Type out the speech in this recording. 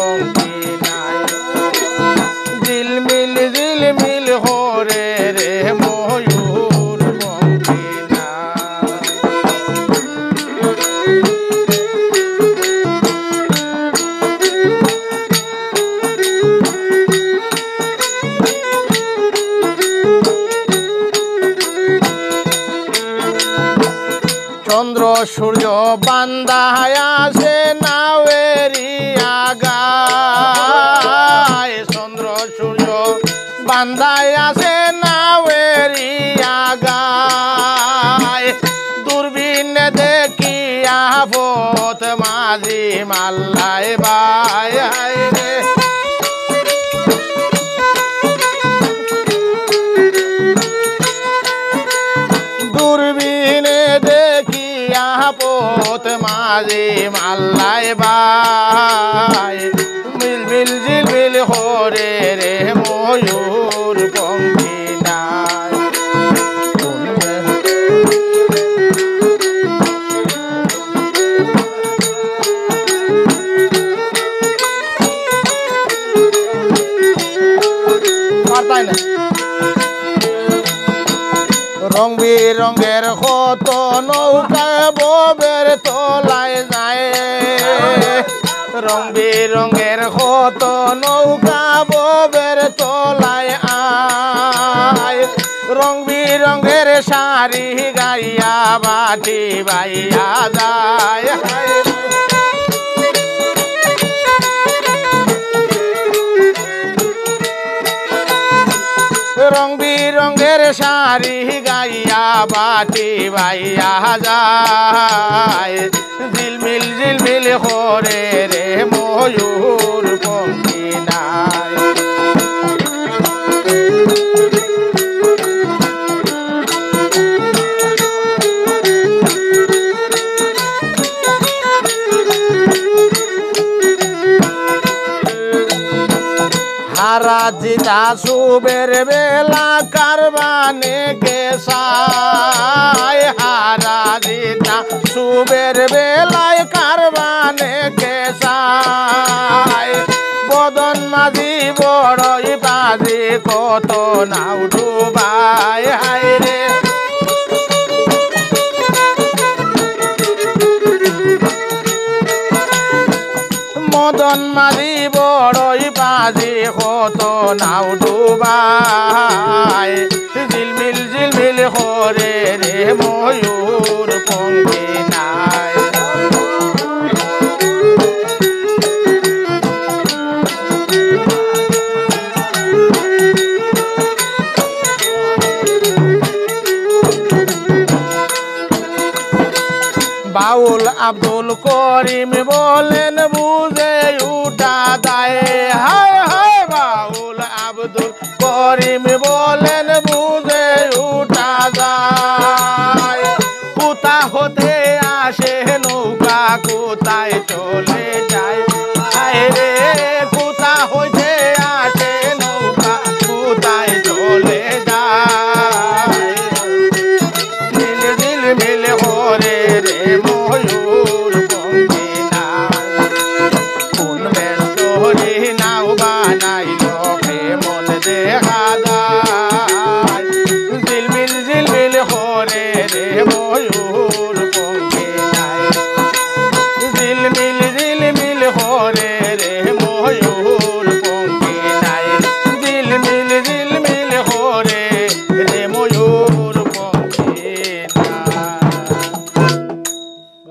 পঙ্কি নাই ঝিলমিল ঝিলমিল হরে রে ময়ূর পঙ্কি নাই চন্দ্র সূর্য বান্ধায় আছে নাওয়েরি আগায় চন্দ্র সূর্য বান্ধায় আছে নাওয়েরি আগায় দূরবীন দেখিয়া পথ মাঝি মাল্লায় বাই রে দূরবীনে দেখিয়া পথ মাঝি মাল্লায় বাই মিলমিল ঝিলমিল হরে রে ময়ূর পঙ্কি নাই পারতাই না রং বিরঙের কত নৌকা ববের তলায় যায় রং বিরঙের কত নৌকা ববের তলায় আয় রং বিরঙের শাড়ি গাইয়া বাটি বাইয়া যায় রং বিরঙের শাড়ি গাইয়া বাটি বাইয়া যায় ঝিলমিল ঝিলমিল হরে রে ময়ূর পঙ্কি নাই হারা জিতা সুবের বেলা কারবানে কেসায় হারা জিতা সুবের বেলায় কারবানে কেসায় বদন মাঝি বড়ই বাজি কত নাও ডুবাই হায় রে মদন মাঝি বড়ই বাজি কত নাও ডুবাই ঝিলমিল ঝিলমিল হরে রে ময়ূর পঙ্কি নাই বাউল আব্দুল করিম বলেন